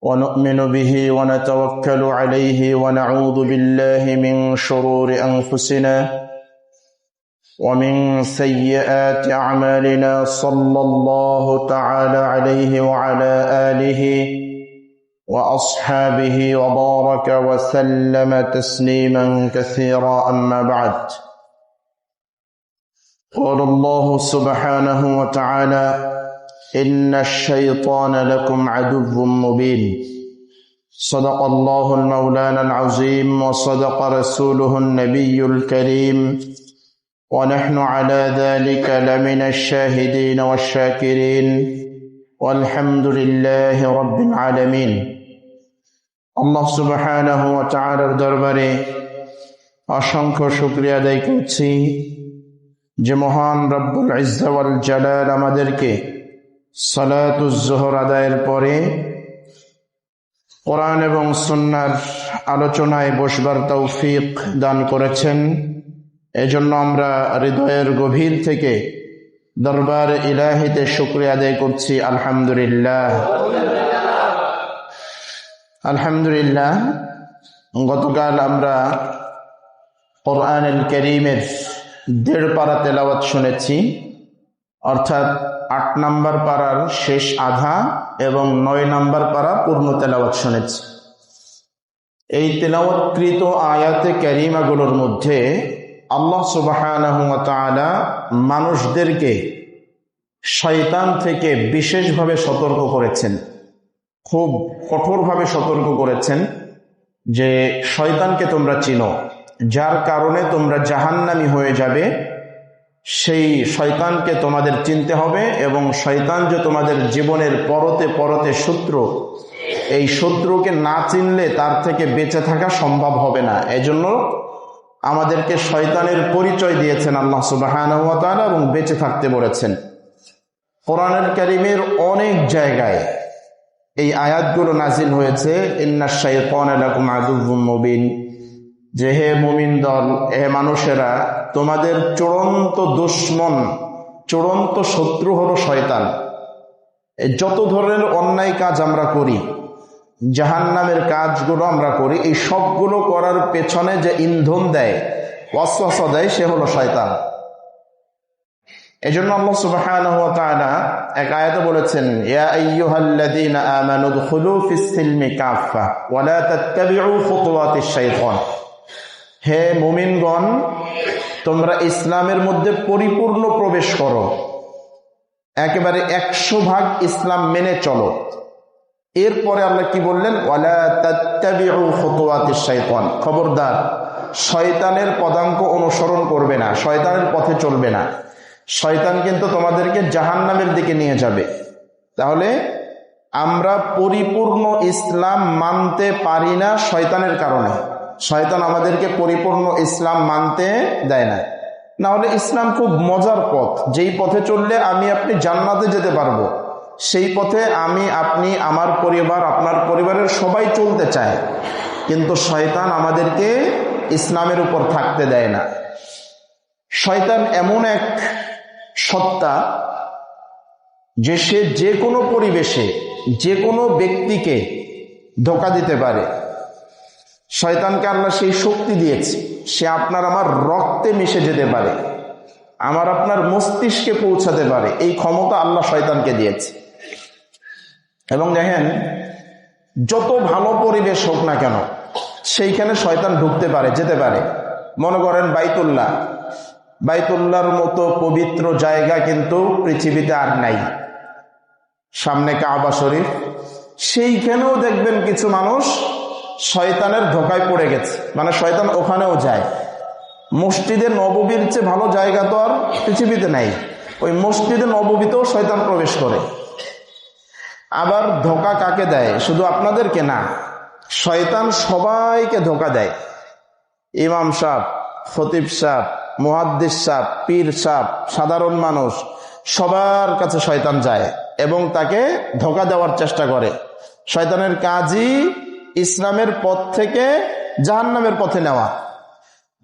ونؤمن به ونتوكل عليه ونعوذ بالله من شرور أنفسنا ومن سيئات أعمالنا صلى الله تعالى عليه وعلى آله وأصحابه وبارك وسلم تسليما كثيرا أما بعد. قال الله سبحانه وتعالى: إن الشيطان لكم عدو مبين. صدق الله المولانا العظيم وصدق رسوله النبي الكريم ونحن على ذلك لمن الشاهدين والشاكرين والحمد لله رب العالمين. আল্লাহ সুবহানাহু ওয়া তাআলার দরবারে অসংখ্য শুকরিয়া আদায় করছি যে মহান রব্বুল ইজ্জা ওয়াল জালাল আমাদেরকে সালাতুজ যোহর আদায়ের পরে কোরআন এবং সুন্নাহর আলোচনায় বসবার তৌফিক দান করেছেন। এজন্য আমরা হৃদয়ের গভীর থেকে দরবার ইলাহিতে শুকরিয়া আদায় করছি। আলহামদুলিল্লাহ আলহামদুলিল্লাহ। গতকাল আমরা কোরআনুল কারীমের 1.5 পারা তেলাওয়াত শুনেছি, অর্থাৎ 8 নম্বর পারার শেষ আধা এবং 9 নম্বর পারা পূর্ণ তেলাওয়াত শুনেছি। এই তেলাওয়াতকৃত আয়াতে কারিমাগুলোর মধ্যে আল্লাহ সুবহানাহু ওয়া তাআলা মানুষদেরকে শয়তান থেকে বিশেষভাবে সতর্ক করেছেন, খুব কঠোরভাবে সতর্ক করেছেন যে শয়তানকে তোমরা চিনো, যার কারণে তোমরা জাহান্নামী হয়ে যাবে। সেই শয়তানকে তোমাদের চিনতে হবে এবং শয়তান যে তোমাদের জীবনের পরতে পরতে শত্রু, এই শত্রুকে না চিনলে তার থেকে বেঁচে থাকা সম্ভব হবে না। এজন্য আমাদেরকে শয়তানের পরিচয় দিয়েছেন আল্লাহ সুবহানাহু ওয়া তাআলা এবং বেঁচে থাকতে বলেছেন। কোরআনুল কারীমের অনেক জায়গায় এই আয়াতগুলো নাজিল হয়েছে, ইন্নাশ শাইতানা লাকুম আদুউম মুবিন, যে হে মুমিন দল, হে মানুষেরা, তোমাদের চূড়ান্ত দুশমন, চূড়ান্ত শত্রু হলো শয়তান। যত ধরনের অন্যায় কাজ আমরা করি, জাহান্নামের কাজগুলো আমরা করি, এই সবগুলো করার পেছনে যে ইন্ধন দেয়, ওয়াসওয়াসা দেয়, সে হলো শয়তান। এজন্য আল্লাহ সুবহানাহু ওয়া তাআলা এক আয়াতে বলেছেন, ইয়া আইয়ুহাল্লাযীনা আমানু দুখুলু ফিস সিলমি কাফা ওয়া লা তাত্তাবিউ খুতুওয়াতিশ শাইতান। হে মুমিনগণ, তোমরা ইসলামের মধ্যে পরিপূর্ণ প্রবেশ করো, একেবারে 100% ইসলাম মেনে চলো। এরপরে আল্লাহ কি বললেন? ওয়ালা তাত্তাবিউ খুতুওয়াতিশ শাইতান, খবরদার শয়তানের পদাঙ্ক অনুসরণ করবে না, শয়তানের পথে চলবে না। শয়তান কিন্তু তোমাদেরকে জাহান্নামের দিকে নিয়ে যাবে। তাহলে আমরা পরিপূর্ণ ইসলাম মানতে পারি না শয়তানের কারণে। শয়তান আমাদেরকে পরিপূর্ণ ইসলাম মানতে দেয় না। না হলে ইসলাম খুব মজার পথ, যেই পথে চললে আমি আপনি জান্নাতে যেতে পারবো, সেই পথে আমি আপনি, আমার পরিবার, আপনার পরিবারের সবাই চলতে চায়, কিন্তু শয়তান আমাদেরকে ইসলামের উপর থাকতে দেয় না। শয়তান এমন এক সত্তা যে সে যে কোনো পরিবেশে যে কোনো ব্যক্তিকে ধোঁকা দিতে পারে। শয়তানকে আল্লাহ সেই শক্তি দিয়েছে, সে আপনার আমার রক্তে মিশে যেতে পারে, আমার আপনার মস্তিষ্কে পৌঁছাতে পারে। এই ক্ষমতা আল্লাহ শয়তানকে দিয়েছে। এবং দেখেন, যত ভালো পরিবেশ হোক না কেন, সেইখানে শয়তান ঢুকতে পারে, যেতে পারে। মনে করেন বাইতুল্লাহর মতো পবিত্র জায়গা কিন্তু পৃথিবীতে আর নাই, সামনে কাবা শরীফ, সেইখানেও দেখবেন কিছু মানুষ শয়তানের ধোঁকায় পড়ে গেছে, মানে শয়তান ওখানেও যায়। মসজিদে নববীর চেয়ে ভালো জায়গা তো আর পৃথিবীতে নাই, ওই মসজিদে নববীতেও শয়তান প্রবেশ করে। আবার ধোঁকা কাকে দেয়? শুধু আপনাদেরকে না, শয়তান সবাইকে ধোঁকা দেয়। ইমাম সাহেব, খতিব সাহেব, মুহাদ্দিস সাহেব, পীর সাহেব, সাধারণ মানুষ, সবার কাছে শয়তান যায় এবং তাকে ধোঁকা দেওয়ার চেষ্টা করে। শয়তানের কাজই ইসলামের পথ থেকে জাহান্নামের পথে নেওয়া।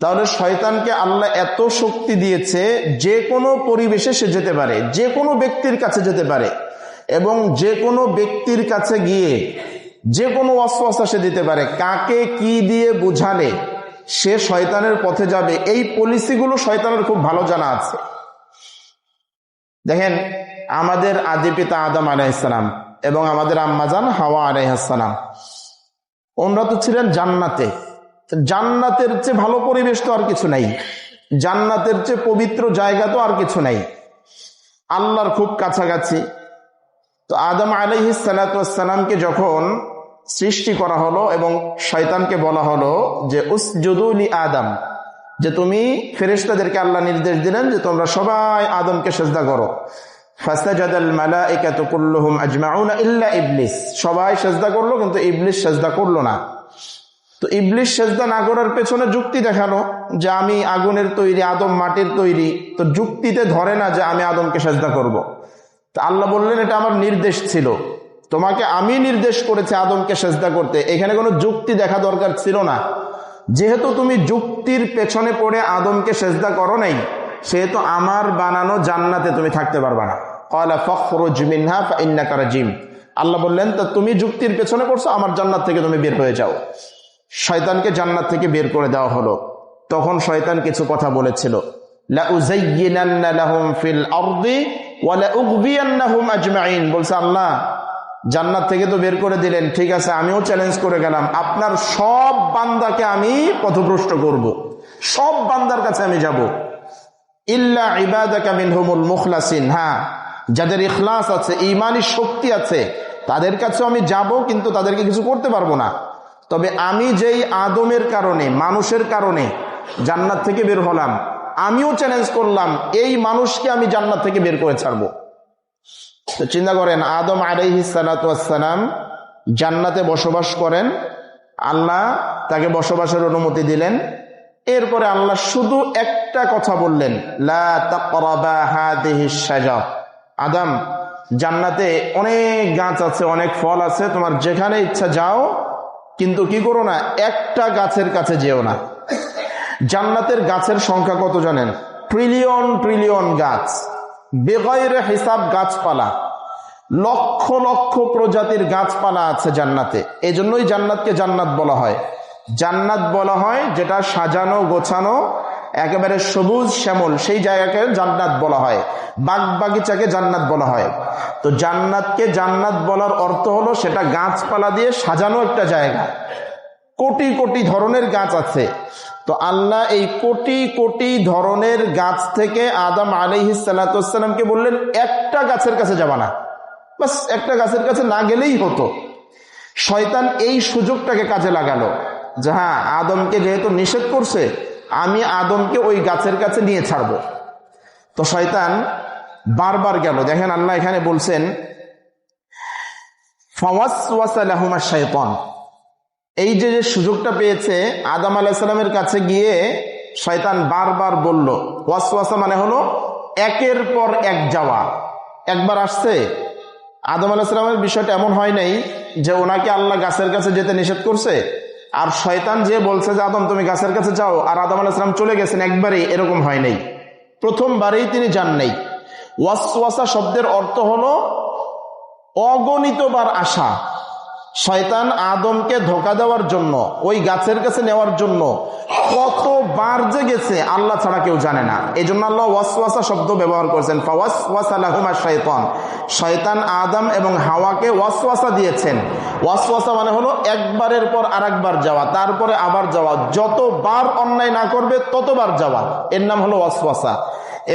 তাহলে শয়তানকে আল্লাহ এত শক্তি দিয়েছে, যে কোনো পরিবেশে সে যেতে পারে, যে কোনো ব্যক্তির কাছে যেতে পারে, এবং যে কোনো ব্যক্তির কাছে গিয়ে যে কোনো ওয়াসওয়াসা সে দিতে পারে, কাকে কি দিয়ে বুঝালে সে শয়তানের পথে যাবে, এই পলিসিগুলো শয়তানের খুব ভালো জানা আছে। দেখেন, আমাদের আদি পিতা আদম আলাইহিস সালাম এবং আমাদের আম্মাজান হাওয়া আলাইহিস সালাম, ওনারা তো ছিলেন জান্নাতে। জান্নাতের চেয়ে ভালো পরিবেশ তো আর কিছু নাই, জান্নাতের চেয়ে পবিত্র জায়গা তো আর কিছু নাই, আল্লাহর খুব কাছাকাছি। তো আদম আলাইহিস সালামকে যখন সৃষ্টি করা হলো এবং শয়তানকে বলা হলো যে উসজুদু লি আদম, যে তুমি ফেরেশতাদেরকে আল্লাহ নির্দেশ দিলেন যে তোমরা সবাই আদমকে সিজদা করো। ফাসাজাদাল মালাইকাতু কুল্লুহুম আজমাউন ইল্লা ইবলিস, সবাই সিজদা করলো কিন্তু ইবলিস সিজদা করলো না। তো ইবলিস সিজদা না করার পেছনে যুক্তি দেখানো যে আমি আগুনের তৈরি, আদম মাটির তৈরি, তো যুক্তিতে ধরে না যে আমি আদমকে সিজদা করব। তো আল্লাহ বললেন এটা আমার নির্দেশ ছিল, তোমাকে আমি নির্দেশ করেছি আদমকে সিজদা করতে, এখানে কোনো যুক্তি দেখা দরকার ছিল না। যেহেতু তুমি যুক্তির পেছনে পড়ে আদমকে সিজদা করো নাই, সেহেতু আমার বানানো জান্নাতে তুমি থাকতে পারবা না। ক্বালা ফাখরুজ মিনহা ফাইন্নাকা রাজিম, আল্লাহ বললেন তো তুমি যুক্তির পেছনে পড়ছো, আমার জান্নাত থেকে তুমি বের হয়ে যাও। শয়তানকে জান্নাত থেকে বের করে দেওয়া হলো। তখন শয়তান কিছু কথা বলেছিল, লা উযায়্যিনান্না লাহুম ফিল আরদি ওয়া লা উগবিয়ান্নাহুম আজমাইন, বলছে আল্লাহ জান্নাত থেকে তো বের করে দিলেন, ঠিক আছে আমিও চ্যালেঞ্জ করে গেলাম, আপনার সব বান্দাকে আমি পথভ্রষ্ট করব, সব বান্দার কাছে আমি যাব, ইল্লা ইবাদাকা মিনহুমুল মুখলাসিন, হ্যাঁ যাদের ইখলাস আছে, ঈমানি শক্তি আছে, তাদের কাছে আমি যাব, কিন্তু তাদেরকে কিছু করতে পারবো না। তবে আমি যেই আদমের কারণে, মানুষের কারণে জান্নাত থেকে বের হলাম, আমিও চ্যালেঞ্জ করলাম এই মানুষকে আমি জান্নাত থেকে বের করে ছাড়বো। তো চিন্তা করেন, আদম আলাইহিস সালাতু ওয়াস সালাম জান্নাতে বসবাস করেন, আল্লাহ তাকে বসবাসের অনুমতি দিলেন। এরপরে আল্লাহ শুধু একটা কথা বললেন, লা তাকরাবা হাযিহিশ শাজার, আদম জান্নাতে অনেক গাছ আছে, অনেক ফল আছে, তোমার যেখানে ইচ্ছা যাও, কিন্তু কি করো না, একটা গাছের কাছে যেও না। জান্নাতের গাছের সংখ্যা কত জানেন? ট্রিলিয়ন ট্রিলিয়ন গাছ, বেগাইরে হিসাব গাছপালা, লক্ষ লক্ষ প্রজাতির গাছপালা আছে জান্নাতে। এই জন্যই জান্নাতকে জান্নাত বলা হয়। জান্নাত বলা হয় যেটা সাজানো গোছানো একেবারে সবুজ শ্যামল, সেই জায়গাকে জান্নাত বলা হয়। বাগ বাগিচাকে জান্নাত বলা হয়। তো জান্নাতকে জান্নাত বলার অর্থ হলো সেটা গাছপালা দিয়ে সাজানো একটা জায়গা, কোটি কোটি ধরনের গাছ আছে। তো আল্লাহ এই কোটি কোটি ধরনের গাছ থেকে আদম আলাইহিস সালাতু ওয়াস সালামকে বললেন একটা গাছের কাছে যাবা না, বাস একটা গাছের কাছে না গেলেই হতো। শয়তান এই সুযোগটাকে কাজে লাগালো যে হ্যাঁ, আদমকে যেহেতু নিষেধ করছে, আমি আদমকে ওই গাছের কাছে নিয়ে ছাড়বো। তো শয়তান বারবার গেল। দেখেন আল্লাহ এখানে বলছেন ফাওয়াসওয়াসা লাহুমা শাইতান, এই যে সুযোগটা পেয়েছে আদম আলাইহিস সালামের কাছে গিয়ে শয়তান বারবার বলল। ওয়াসওয়াসা মানে হলো একের পর এক যাওয়া। একবার আসছে আদম আলাইহিস সালামের বিষয়টা এমন হয় নাই যে ওনাকে আল্লাহ গাছের কাছে যেতে নিষেধ করছে আর শয়তান যে বলছে যে আদম তুমি গাছের কাছে যাও, আর আদম আলাইহিস সালাম চলে গেছেন, একবারেই এরকম হয় নাই, প্রথমবারেই তিনি যান নাই। ওয়াসওয়াসা শব্দের অর্থ হলো অগণিতবার আসা। শয়তান আদমকে ধোঁকা দেওয়ার জন্য, ওই গাছের কাছে নেওয়ার জন্য কতবার যে গেছে আল্লাহ ছাড়া কেউ জানে না। এই জন্য আল্লাহ ওয়াসওয়াসা শব্দ ব্যবহার করেছেন, ফাওয়াসওয়াসা লাহুমা শাইতান। শয়তান আদম এবং হাওয়াকে ওয়াসওয়াসা দিয়েছেন। ওয়াসওয়াসা মানে হলো একবারের পর আরেকবার যাওয়া, তারপরে আবার যাওয়া, যতবার অন্যায় না করবে ততবার যাওয়া, এর নাম হলো ওয়াসওয়াসা।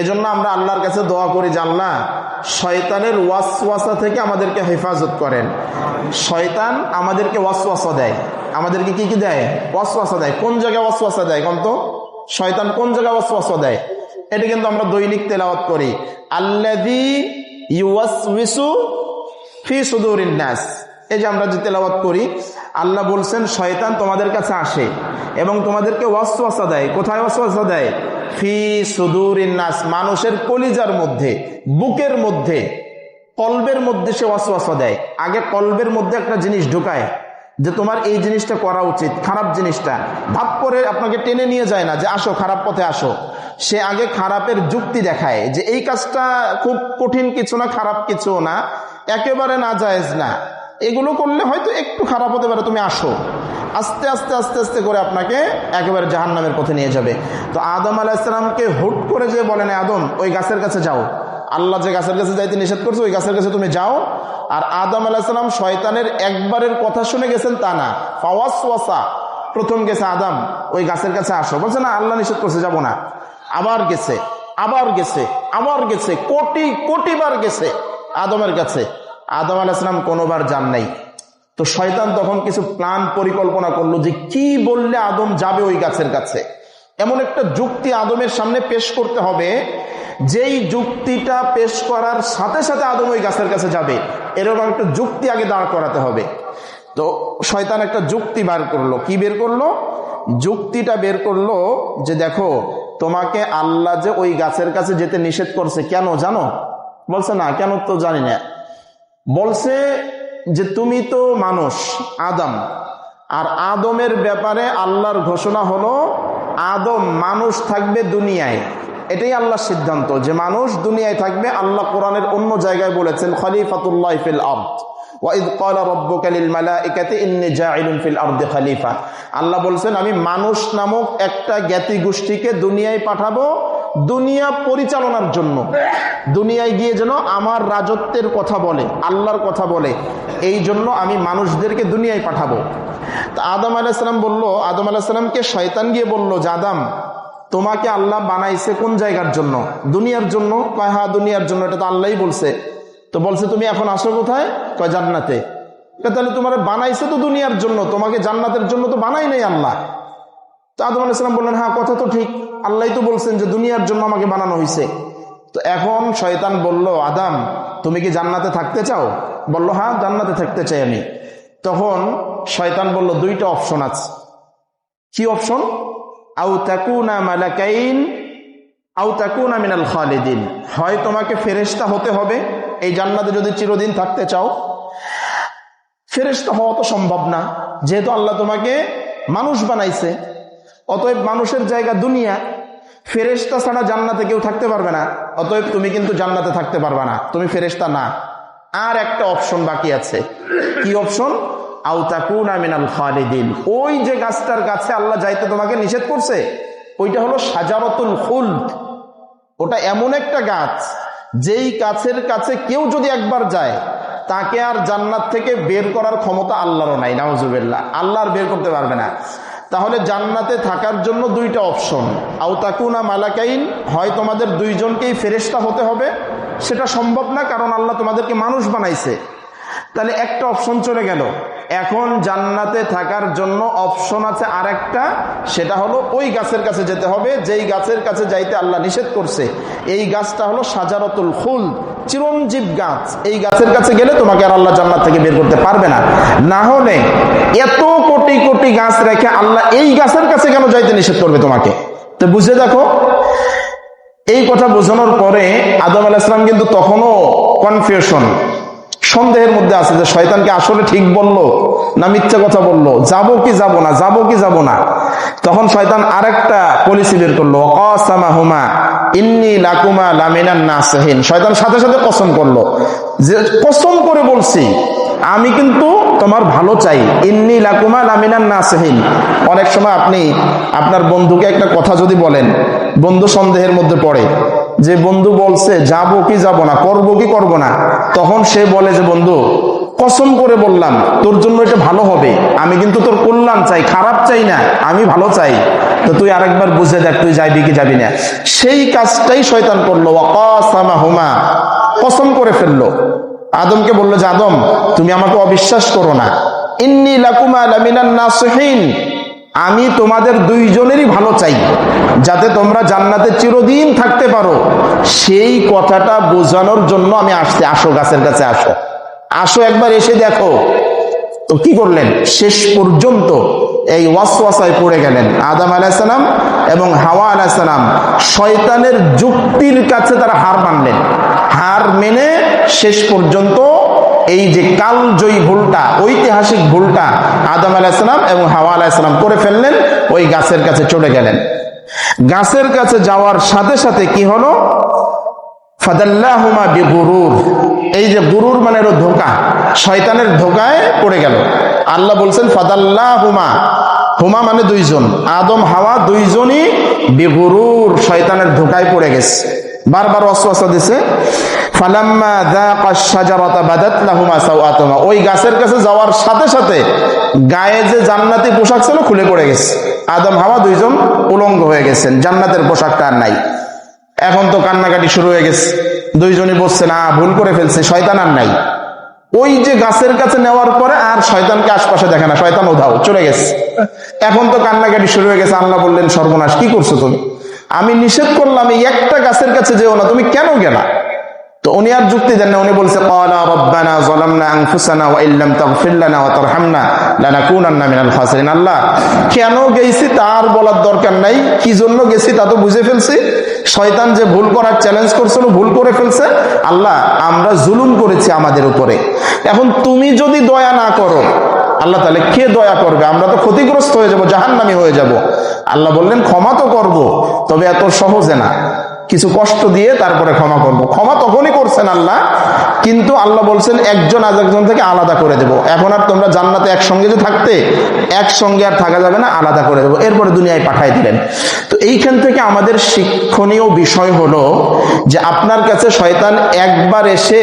এজন্য আমরা আল্লাহর কাছে দোয়া করি যে আল্লাহ শয়তানের ওয়াসওয়াসা থেকে আমাদেরকে হেফাজত করেন। শয়তান আমাদেরকে ওয়াসওয়াসা দেয়, আমাদেরকে কি কি দেয়? ওয়াসওয়াসা দেয়। কোন জায়গায় ওয়াসওয়াসা দেয় কোন তো? শয়তান কোন জায়গায় ওয়াসওয়াসা দেয়? এটা কিন্তু আমরা দৈনিক তেলাওয়াত করি, আল্লাযী ইউওয়াসওয়িসু ফি সুদুরিন নাস। এই যে আমরা যে তেলাওয়াত করি, আল্লাহ বলছেন শয়তান তোমাদের কাছে আসে এবং তোমাদেরকে ওয়াসওয়াসা দেয়। কোথায় ওয়াসওয়াসা দেয়? ফি সুদুরিন নাস, মানুষের কলিজার মধ্যে, বুকের মধ্যে, কলবের মধ্যে সে ওয়াসওয়াসা দেয়। আগে কলবের মধ্যে একটা জিনিস ঢুকায় যে তোমার এই জিনিসটা করা উচিত, খারাপ জিনিসটা, ভাব করে আপনাকে টেনে নিয়ে যায় না যে আসো খারাপ পথে আসো। সে আগে খারাপের যুক্তি দেখায় যে এই কাজটা খুব কঠিন কিছু না, খারাপ কিছু না, একেবারে নাজায়েজ না, এগুলো করলে হয়তো একটু খারাপ হতে পারে, তুমি আসো। আস্তে আস্তে আস্তে আস্তে করে আপনাকে একেবারে জাহান্নামের পথে নিয়ে যাবে। তো আদম আলাইহিস সালামকে হুট করে যে বলেন, আদম ওই গাছের কাছে যাও, আল্লাহ যে গাছের কাছে যাইতে নিষেধ করছে ওই গাছের কাছে তুমি যাও। আর আদম আলাইহিস সালাম শয়তানের একবারের কথা শুনে গেছেন তা না, ফাওয়াসওয়াসা, প্রথম গেছে আদম ওই গাছের কাছে আসো, বলছে না আল্লাহ নিষেধ করছে যাব না। আবার গেছে, আবার গেছে, আবার গেছে, কোটি কোটি বার গেছে আদমের কাছে। আদম আলাইহিস সালাম কোনোবার যান নাই। তো শয়তান তখন কিছু প্ল্যান পরিকল্পনা করলো যে কি বললে আদম যাবে ওই গাছের কাছে। এমন একটা যুক্তি আদমের সামনে পেশ করতে হবে, যেই যুক্তিটা পেশ করার সাথে সাথে আদম ওই গাছের কাছে যাবে, এরকম একটা যুক্তি আগে দাঁড় করাতে হবে। তো শয়তান একটা যুক্তি বের করলো। কি বের করলো? যুক্তিটা বের করলো যে দেখো, তোমাকে আল্লাহ যে ওই গাছের কাছে যেতে নিষেধ করছে, কেন জানো? বলছে না, কেন তো জানি না। বলছে যে তুমি তো মানুষ আদম, আর আদমের ব্যাপারে আল্লাহর ঘোষণা হলো আদম মানুষ থাকবে দুনিয়ায়, এটাই আল্লাহর সিদ্ধান্ত যে মানুষ দুনিয়ায় থাকবে। আল্লাহ কোরআনের অন্য জায়গায় বলেছেন খলিফাতুল্লাহ ফিল আরদ, ওয়াইদ ক্বালা রাব্বুকা লিল মালাইকাতি ইন্নী জাইলুন ফিল আরদি খলিফা। আল্লাহ বলছেন আমি মানুষ নামক একটা জ্ঞাতি গোষ্ঠীকে দুনিয়ায় পাঠাবো দুনিয়া পরিচালনার জন্য। দুনিয়ায় গিয়ে যেন আমার রাজত্বের কথা বলে, আল্লাহর কথা বলে, এই জন্য আমি মানুষদেরকে দুনিয়ায় পাঠাবো। তা আদম আলাইহিস সালাম বলল, আদম আলাইহিস সালামকে শয়তান গিয়ে বলল যে আদম তোমাকে আল্লাহ বানাইছে কোন জায়গার জন্য? দুনিয়ার জন্য। কয় হ্যাঁ দুনিয়ার জন্য, এটা তো আল্লাহই বলছে। তো বলছে তুমি এখন আসো কোথায়? কয় জান্নাতে। তাহলে তোমার বানাইছে তো দুনিয়ার জন্য, তোমাকে জান্নাতের জন্য তো বানাই নাই আল্লাহ। তো আদম আলাইহিস সালাম বললেন হ্যাঁ কথা তো ঠিক, আল্লাহই তো বলছেন যে দুনিয়ার জন্য আমাকে বানানো হয়েছে। তো এখন শয়তান বলল আদম তুমি কি জান্নাতে থাকতে চাও? বলল হ্যাঁ জান্নাতে থাকতে চাই আমি। তখন শয়তান বলল দুইটা অপশন আছে। কি অপশন? আও তাকুনা মালাকাইন আও তাকুনা মিনাল খালিদিন, হয় তোমাকে ফেরেশতা হতে হবে এই জান্নাতে যদি চিরদিন থাকতে চাও। ফেরেশতা হওয়া তো সম্ভব না, যেহেতু আল্লাহ তোমাকে মানুষ বানাইছে, অতএব মানুষের জায়গা দুনিয়া, ফেরেশতা ছাড়া জান্নাতে কেউ থাকতে পারবে না, অতএব তুমি কিন্তু জান্নাতে থাকতে পারবে না, তুমি ফেরেশতা না। আর একটা অপশন বাকি আছে। কি অপশন? আও তাকুনা মিনাল খালিদিন, ওই যে গাছটার কাছে আল্লাহ যাইতে তোমাকে নিষেধ করছে ওইটা হলো শাজারাতুল খুলদ। ওটা এমন একটা গাছ যেই গাছের কাছে কেউ যদি একবার যায় তাকে আর জান্নাত থেকে বের করার ক্ষমতা আল্লাহরও নাই, নাউজুবিল্লাহ, আল্লাহ আর বের করতে পারবে না। তাহলে জান্নাতে থাকার জন্য দুইটা অপশন, আও তাকুনা মালাকাইন, হয় তোমাদের দুইজনকেই ফেরেশতা হতে হবে, সেটা সম্ভব না কারণ আল্লাহ তোমাদেরকে মানুষ বানাইছে। তাহলে একটা অপশন চলে গেল। এখন জান্নাতে থাকার জন্য অপশন আছে আরেকটা, সেটা হলো ওই গাছের কাছে যেতে হবে যেই গাছের কাছে যাইতে আল্লাহ নিষেধ করছে। এই গাছটা হলো শাজারাতুল খুলদ, চিরঞ্জীব গাছ। এই গাছের কাছে গেলে তোমাকে আর আল্লাহ জান্নাত থেকে বের করতে পারবে না। না হলে এত কোটি কোটি গাছ রেখে আল্লাহ এই গাছের কাছে কেন যাইতে নিষেধ করবে তোমাকে? তো বুঝে দেখো, এই কথা বোঝানোর পরে আদম আলাইহিস সালাম কিন্তু তখনও কনফিউশন, সন্দেহের মধ্যে আছে যে শয়তানকে আসলে ঠিক বললো না মিথ্যা কথা বললো, যাবো কি যাব না, যাবো কি যাব না। তখন শয়তান আরেকটা পলিসি বের করলো, ওয়াকাসামাহুমা ইন্নী লাকুমা লামিনান নাসিহিন। শয়তান সাথে সাথে কসম করলো যে কসম করে বলছি আমি কিন্তু তোমার ভালো চাই, ইন্নী লাকুমা লামিনান নাসিহিন। অনেক সময় আপনি আপনার বন্ধুকে একটা কথা যদি বলেন, বন্ধু সন্দেহের মধ্যে পড়ে যে বন্ধু বলছে যাবো কি যাব না, করবো কি করবো না, তখন সে বলে যে বন্ধু কসম করে বললাম তোর জন্য এটা ভালো হবে, আমি কিন্তু তোর কল্যাণ চাই, খারাপ চাই না, আমি ভালো চাই, তো তুই আরেকবার বুঝে দেখ তুই যাবি কি যাবি না। সেই কাজটাই শয়তান করলো, ওয়াকাসামাহুমা, কসম করে ফেললো। আদমকে বললো যে আদম তুমি আমাকে অবিশ্বাস করো না, ইন্নী লাকুমা লামিনান নাসিহিন, আমি তোমাদের দুইজনেরই ভালো চাই যাতে তোমরা জান্নাতে চিরদিন থাকতে পারো, সেই কথাটা বোঝানোর জন্য আমি আসছি। আসো গাছের কাছে আসো, আসো একবার এসে দেখো। তো কি করলেন? শেষ পর্যন্ত এই ওয়াসওয়াসায় পড়ে গেলেন আদম আলাইহিস সালাম এবং হাওয়া আলাইহিস সালাম। শয়তানের যুক্তির কাছে তারা হার মানলেন। হার মেনে শেষ পর্যন্ত এই যে কালজয়ী ভুলটা, ঐতিহাসিক ভুলটা আদম আলাইহিস সালাম এবং হাওয়া আলাইহিস সালাম করে ফেললেন, ওই গাছের কাছে চলে গেলেন। গাছের কাছে যাওয়ার সাথে সাথে কি হলো? ফাদাল্লাহুমা বিগুরুর, এই যে গুরুর মানে হলো ধোঁকা, শয়তানের ধোঁকায় পড়ে গেল। আল্লাহ বলছেন ফাদাল্লাহুমা, হুমা মানে দুইজন, আদম হাওয়া দুইজনই বিগুরুর, শয়তানের ধোঁকায় পড়ে গেছে। বারবার ওয়াসওয়াসা দিছে। ফালাম্মা যাকাশ শাজারাতা বাদাত লাহুমা সাওআতুহুমা, ওই গাছের কাছে যাওয়ার সাথে সাথে গায়ে যে জান্নাতি পোশাক ছিল খুলে পড়ে গেছে। আদম হাওয়া দুইজন উলঙ্গ হয়ে গেছেন, জান্নাতের পোশাকটা আর নাই। এখন তো কান্নাকাটি শুরু হয়ে গেছে, দুইজনই বলছে না ভুল করে ফেলছে, শয়তান আর নাই। ওই যে গাছের কাছে নেওয়ার পরে আর শয়তানকে আশপাশে দেখে না, শয়তান উধাও চলে গেছে। এখন তো কান্নাকাটি শুরু হয়ে গেছে। আল্লাহ বললেন সর্বনাশ, কি করছো তুমি? আমি নিষেধ করলাম এই একটা গাছের কাছে যেও না, তুমি কেন গেলা? তো উনি আর যুক্তি দেন না, উনি বলছে ক্বালা রাব্বানা যালামনা আনফুসানা ওয়া ইল্লাম তাগফির লানা ওয়া তারহামনা লানাকুনান্না মিনাল খাসিরিন। আল্লাহ কেন গেছি তার বলার দরকার নাই, কি জন্য গেছি তা তো বুঝে ফেলছি। শয়তান যে ভুল করার চ্যালেঞ্জ করছিল, ভুল করে ফেলছে। আল্লাহ আমরা জুলুম করেছি আমাদের উপরে, এখন তুমি যদি দয়া না করো আল্লাহ তাহলে কে দয়া করবে? আমরা তো ক্ষতিগ্রস্ত হয়ে যাব, জাহান্নামী হয়ে যাব। আল্লাহ বললেন ক্ষমা তো করব, তবে এত সহজে না, কিছু কষ্ট দিয়ে তারপরে ক্ষমা করব। ক্ষমা তখনই করছেন আল্লাহ, কিন্তু আল্লাহ বলছেন একজন আজ একজন থেকে আলাদা করে দেব। এখন আর তোমরা জান্নাতে একসঙ্গে যে থাকতে, একসঙ্গে আর থাকা যাবে না, আলাদা করে দেবো। এরপরে দুনিয়ায় পাঠাই দিলেন। তো এইখান থেকে আমাদের শিক্ষণীয় বিষয় হলো যে আপনার কাছে শয়তান একবার এসে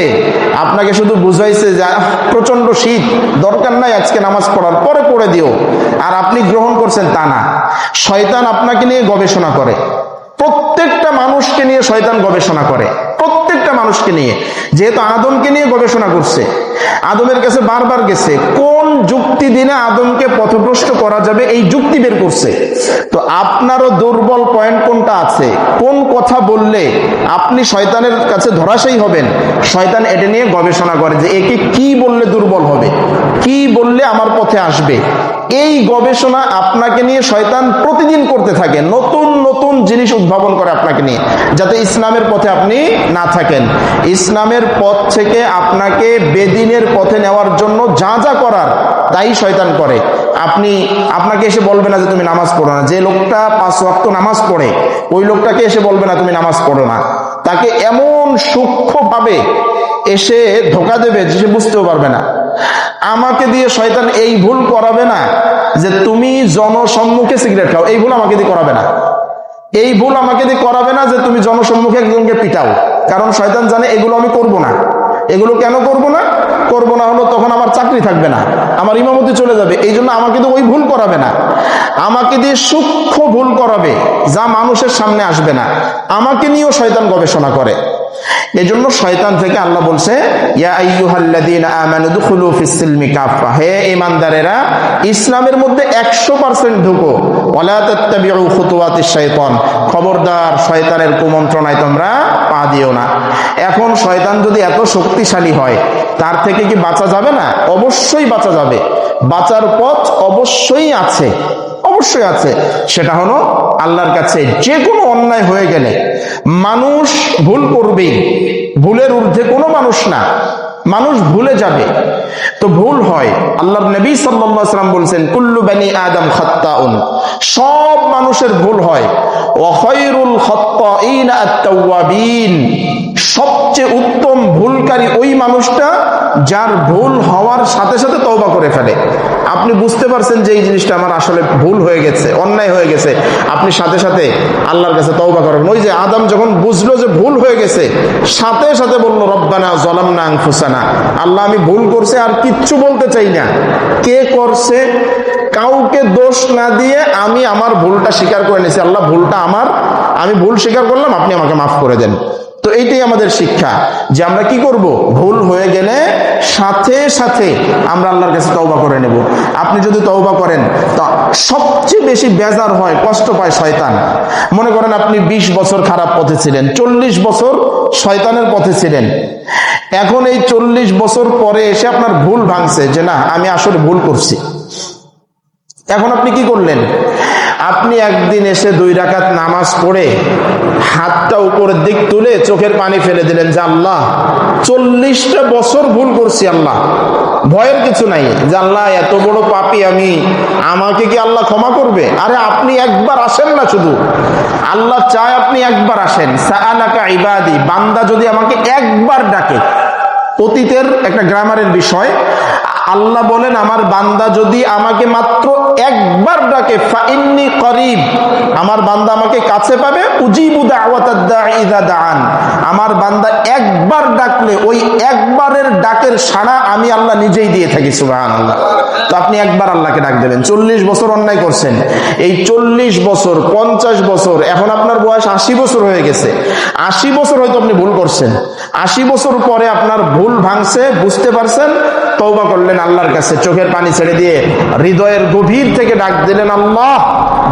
আপনাকে শুধু বুঝাইছে যে প্রচন্ড শীত, দরকার নাই আজকে নামাজ পড়ার, পরে পড়ে দিও, আর আপনি গ্রহণ করছেন তা না। শয়তান আপনাকে নিয়ে গবেষণা করে, প্রত্যেকটা মানুষকে নিয়ে শয়তান গবেষণা করে, প্রত্যেকটা মানুষকে নিয়ে। যেহেতু আদমকে নিয়ে গবেষণা করছে, আদমের কাছে বারবার গেছে, কোন যুক্তি দিনে আদমকে পথভ্রষ্ট করা যাবে এই যুক্তি বের করছে। তো আপনারও দুর্বল পয়েন্ট কোনটা আছে, কোন কথা বললে আপনি শয়তানের কাছে ধরাশায়ী হবেন, শয়তান এটা নিয়ে গবেষণা করে যে একে কি বললে দুর্বল হবে, কি বললে আমার পথে আসবে। এই গবেষণা আপনাকে নিয়ে শয়তান প্রতিদিন করতে থাকে, নতুন নতুন জিনিস উদ্ভাবন করে আপনাকে নিয়ে, যাতে ইসলামের পথে আপনি না থাকেন। ইসলামের পথ থেকে আপনাকে বেদিনের পথে নেওয়ার জন্য যা যা করার তাই শয়তান করে। আপনাকে এসে বলবে না যে তুমি নামাজ পড়ো না। যে লোকটা 5 ওয়াক্ত নামাজ পড়ে, ওই লোকটাকে এসে বলবে না তুমি নামাজ পড়ো না। তাকে এমন সূক্ষ্মভাবে এসে ধোঁকা দেবে যে সে বুঝতেও পারবে না। আমাকে দিয়ে শয়তান এই ভুল করাবে না যে তুমি জনসম্মুখে সিগারেট খাও, এই ভুল আমাকে দিয়ে করাবে না। এই ভুল আমাকে দিয়ে করাবে না যে তুমি জনসম্মুখে একজনকে পিটাও, কারণ শয়তান জানে এগুলো আমি করব না। এগুলো কেন করব না? করব না হলো তখন আমার চাকরি থাকবে না, আমার ইমামতি চলে যাবে। এই জন্য আমাকে দিয়ে ওই ভুল করাবে না, আমাকে দিয়ে সূক্ষ্ম ভুল করাবে যা মানুষের সামনে আসবে না। আমাকে নিয়েও শয়তান গবেষণা করে। এজন্য শয়তান থেকে আল্লাহ বলছে ইয়া আইয়ুহাল্লাযীনা আমানু দুখুলু ফিস-সিলমি কাফা, হে ঈমানদারেরা ইসলামের মধ্যে 100% ঢুকো। ওয়ালা তাত্তাবিউ খুতুওয়াতিশ শাইতান, খবরদার শয়তানের কুমন্ত্রণায় তোমরা পা দিও না। এখন শয়তান যদি এত শক্তিশালী হয়, তার থেকে কি বাঁচা যাবে না? অবশ্যই বাঁচা যাবে, বাঁচার পথ অবশ্যই আছে, অবশ্যই আছে। সেটা হলো আল্লাহর কাছে যে কোনো অন্যায় হয়ে গেলে, মানুষ ভুল করবেই, ভুলের ঊর্ধ্বে কোনো মানুষ না, মানুষ ভুলে যাবে। তো ভুল হয়, আল্লাহর নবী সাল্লাল্লাহু আলাইহি ওয়াসাল্লাম বলছেন কুল্লু বানি আদম খাত্তাউন, সব মানুষের ভুল হয়। ওয়া খায়রুল খাত্তাইনা আত-তাওয়াবিন, সবচেয়ে উত্তম ভুলকারী ওই মানুষটা যার ভুল হওয়ার সাথে সাথে তওবা করে ফেলে। আপনি বুঝতে পারছেন যে এই জিনিসটা আমার আসলে ভুল হয়ে গেছে, অন্যায় হয়ে গেছে, আপনি সাথে সাথে আল্লাহর কাছে তওবা করেন। ওই যে আদম যখন বুঝলো যে ভুল হয়ে গেছে, সাথে সাথে বলল রব্বানা যালামনা আনফুসানা, আল্লাহ আমি ভুল করছি, আর কিচ্ছু বলতে চাই না। কে করছে কাউকে দোষ না দিয়ে আমি আমার ভুলটা স্বীকার করে নিয়েছি। আল্লাহ ভুলটা আমার, আমি ভুল স্বীকার করলাম, আপনি আমাকে মাফ করে দেন। তো এইটাই আমাদের শিক্ষা, যে আমরা কি করব, ভুল হয়ে গেলে সাথে সাথে আমরা আল্লাহর কাছে তওবা করে নেব। আপনি যদি তওবা করেন, তো সবচেয়ে বেশি বেজার হয়, কষ্ট পায় শয়তান। মনে করেন আপনি 20 বছর খারাপ পথে ছিলেন, 40 বছর শয়তানের পথে ছিলেন। এখন এই 40 বছর পরে এসে আপনার ভুল ভাঙছে যে না আমি আসলে ভুল করছি, এখন আপনি কি করলেন? আপনি একদিন এসে 2 রাকাত নামাজ পড়ে হাতটা উপরের দিক তুলে চোখের পানি ফেলে দিলেন যে আল্লাহ 40টা বছর ভুল করছি, আল্লাহ ভয়ের কিছু নাই যে আল্লাহ এত বড় পাপী আমি, আমাকে কি আল্লাহ ক্ষমা করবে? আরে আপনি একবার আসেন না, শুধু আল্লাহ চায় আপনি একবার আসেন। সাআলাকা ইবাদি, বান্দা যদি আমাকে একবার ডাকে, অতীতের একটা গ্রামারের বিষয়, আল্লাহ বলেন আমার বান্দা যদি আমাকে মাত্র একবার ডাকে, ফাইন্নি করিব, আমার বান্দা আমাকে কাছে পাবে, উজিবু দাওয়াতাদ দাঈ ইযা দাআন, আমার বান্দা একবার ডাকলে ওই একবারের ডাকের সাড়া আমি আল্লাহ নিজেই দিয়ে থাকি। সুবহানাল্লাহ। তো আপনি একবার আল্লাহকে ডাক দেবেন। 40 বছর অন্যায় করছেন, এই 40 বছর 50 বছর, এখন আপনার বয়স 80 বছর হয়ে গেছে, 80 বছর হয়তো আপনি ভুল করছেন, 80 বছর পরে আপনার ভুল ভাঙছে, বুঝতে পারছেন, তওবা করলেন আল্লাহর কাছে, চোখের পানি ছেড়ে দিয়ে হৃদয়ের গভীর থেকে ডাক দিলেন, আল্লাহ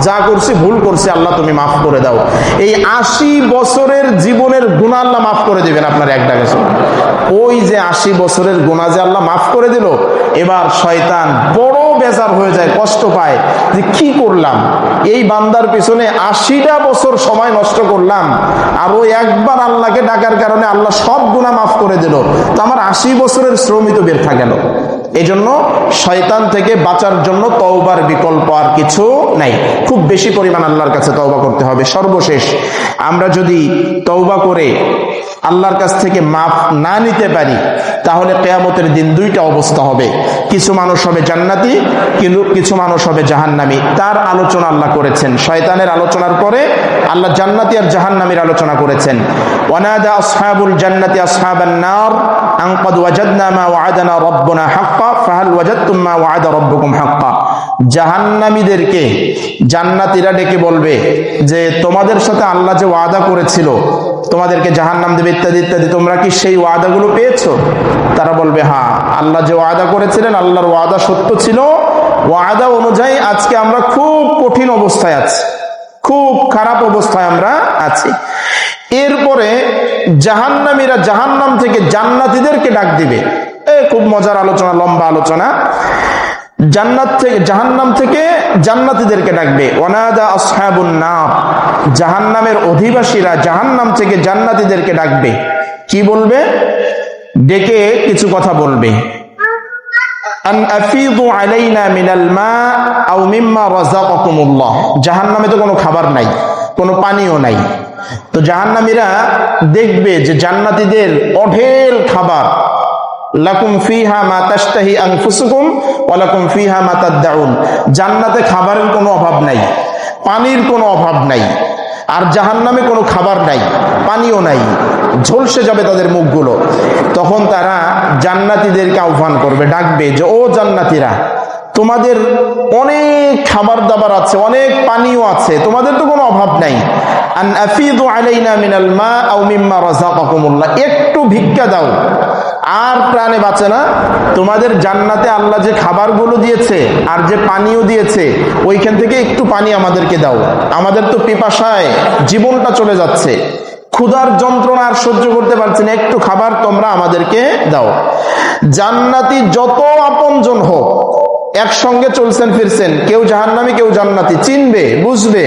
যা করছি ভুল করছি, আল্লাহ তুমি মাফ করে দাও। এই 80 বছরের জীবনের গুনাহ আল্লাহ মাফ করে দিবেন আপনার এক ডাকে। ওই যে 80 বছরের গুনাহ যে আল্লাহ মাফ করে দিল, এবার শয়তান বড় বেজার হয়ে যায়, কষ্ট পায় যে কি করলাম, এই বান্দার পিছনে 80টা বছর সময় নষ্ট করলাম, আর ওই একবার আল্লাহকে ডাকার কারণে আল্লাহ সব গুনাহ মাফ করে দিল, তো আমার 80 বছরের শ্রমই তো ব্যর্থ গেল। এই জন্য শয়তান থেকে বাঁচার জন্য তওবার বিকল্প আর কিছু নাই, খুব বেশি পরিমাণ আল্লাহর কাছে তওবা করতে হবে। সর্বশেষ, আমরা যদি তওবা করে আল্লাহর কাছ থেকে মাফ না নিতে পারি, তাহলে কিয়ামতের দিন 2টা অবস্থা হবে, কিছু মানুষ হবে জান্নাতি, কিন্তু কিছু মানুষ হবে জাহান্নামী। তার আলোচনা আল্লাহ করেছেন। শয়তানের আলোচনার পরে আল্লাহ জান্নাতি আর জাহান্নামীর আলোচনা করেছেন। ওয়ানাদা আসহাবুল জান্নাতি আসহাবান নার আন ক্বাদ ওয়াজাদনা মা ওয়া'আদানা রাব্বুনা হাক্কা ফাহাল ওয়াজাদতুম মা ওয়া'আদা রাব্বুকুম হাক্কা। জাহান্নামীদেরকে জান্নাতীরা ডেকে বলবে যে তোমাদের সাথে আল্লাহ যে ওয়াদা করেছিল, তোমাদেরকে জাহান্নাম দেবে ইত্যাদি ইত্যাদি, তোমরা কি সেই ওয়াদাগুলো পেয়েছো? তারা বলবে হ্যাঁ, আল্লাহ যে ওয়াদা করেছিলেন আল্লাহর ওয়াদা সত্য ছিল, ওয়াদা অনুযায়ী আজকে আমরা খুব কঠিন অবস্থায় আছি, খুব খারাপ অবস্থায় আমরা আছি। এরপরে জাহান্নামীরা জাহান্নাম থেকে জান্নাতীদেরকে ডাক দিবে। খুব মজার আলোচনা, লম্বা আলোচনা। জান্নাত থেকে জাহান্নাম থেকে জান্নাতীদেরকে ডাকবে। ওয়ানাদা আসহাবুন নার, জাহান্নামের অধিবাসীরা জাহান্নাম থেকে জান্নাতীদেরকে ডাকবে। কি বলবে? ডেকে কিছু কথা বলবে। আন আফিদু আলাইনা মিনাল মা আও মিম্মা রাযাকাকুমুল্লাহ। জাহান্নামে তো কোনো খাবার নাই, কোনো পানিও নাই, তো জাহান্নামীরা দেখবে যে জান্নাতীদের অঢেল খাবার, লাকুম ফিহা মা তাশতাহি আনফুসুকুম ওয়া লাকুম ফিহা মা তাদউন। জান্নাতে খাবারের কোনো অভাব নাই, পানির কোনো অভাব নাই, আর জাহান্নামে কোনো খাবার নাই, পানিও নাই, ঝলসে যাবে তাদের মুখগুলো। তখন তারা জান্নাতীদেরকে আহ্বান করবে, ডাকবে যে ও জান্নাতীরা, তোমাদের অনেক খাবার দাবার আছে, অনেক পানিও আছে, তোমাদের তো কোনো অভাব নাই। আন আফিদু আলাইনা মিনাল মা আও মিম্মা রাযাকাকুমুল্লাহ, একটু ভিক্ষা দাও। আর প্রাণে বাঁচে না, তোমাদের জান্নাতে আল্লাহ যে খাবারগুলো দিয়েছে আর যে পানিও দিয়েছে, ওইখান থেকে একটু পানি আমাদেরকে দাও, আমাদের তো পিপাসায় জীবনটা চলে যাচ্ছে, ক্ষুধার যন্ত্রণা আর সহ্য করতে পারছি না, একটু খাবার তোমরা আমাদেরকে দাও। জান্নাতি যত আপনজন হোক, একসঙ্গে চলছেন ফিরছেন, কেউ জাহান্নামী কেউ জান্নাতি, চিনবে বুঝবে,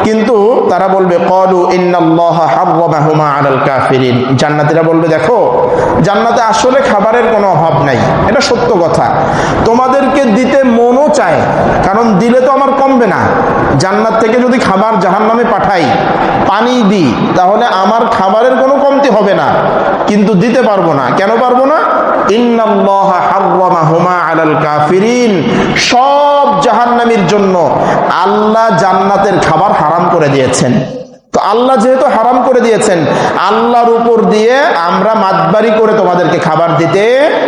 কিন্তু তারা বলবে ক্বালু ইন্নাল্লাহা হাররামাহুমা আলাল কাফিরিন। জান্নাতীরা বলবে দেখো, জান্নাতে আসলে খাবারের কোনো অভাব নাই, এটা সত্য কথা, তোমাদেরকে দিতে মনও চায়, কারণ দিলে তো আমার কমবে না। জান্নাত থেকে যদি খাবার জাহান্নামে পাঠাই, পানি দিই, তাহলে আমার খাবারের কোনো কমতি হবে না, কিন্তু দিতে পারবো না। কেন পারবো না? ইন্নাল্লাহা হাররামাহুমা আলাল কাফিরিন, সব জাহান্নামীর জন্য আল্লাহ জান্নাতের খাবার হারাম করে দিয়েছেন। তো আল্লাহ যেহেতু হারাম করে দিয়েছেন, আল্লাহর উপর দিয়ে আমরা মাতবারি করে তোমাদেরকে খাবার দিতে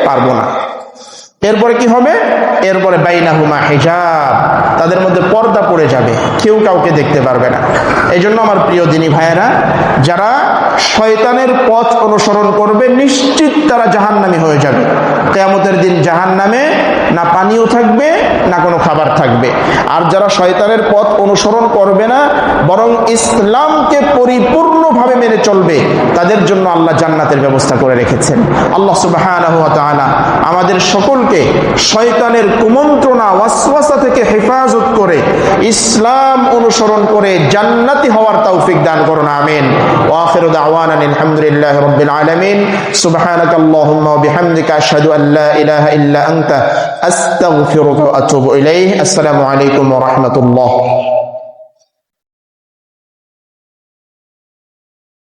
পারবো না। এরপরে কি হবে? এরপরে বাইনাহুমা হিজাব, তাদের মধ্যে পর্দা পড়ে যাবে, কেউ কাউকে দেখতে পারবে না। এই জন্য আমার প্রিয় দিনী ভাইয়েরা, যারা শয়তানের পথ অনুসরণ করবে, নিশ্চিত তারা জাহান্নামী হয়ে যাবে। কিয়ামতের দিন জাহান্নামে না পানিও থাকবে না কোনো খাবার থাকবে। আর যারা শয়তানের পথ অনুসরণ করবে না, বরং ইসলামকে পরিপূর্ণভাবে মেনে চলবে, তাদের জন্য আল্লাহ জান্নাতের ব্যবস্থা করে রেখেছেন। আল্লাহ সুবহানাহু ওয়া তাআলা আমাদের সকলকে শয়তানের কুমন্ত্রণা ওয়াসওয়াসা থেকে হেফাজত করে ইসলাম অনুসরণ করে জান্নাতি হওয়ার তৌফিক দান করুন, আমিন। ওয়া আখিরু দাওয়ানা আলহামদুলিল্লাহি রাব্বিল আলামিন। সুবহানাকাল্লাহুম্মা ওয়া বিহামদিকা আশহাদু আল লা ইলাহা ইল্লা আনতা আস্তাগফিরুকা ওয়া আতুবু ইলাইহি। আসসালামু আলাইকুম ওয়া রাহমাতুল্লাহ।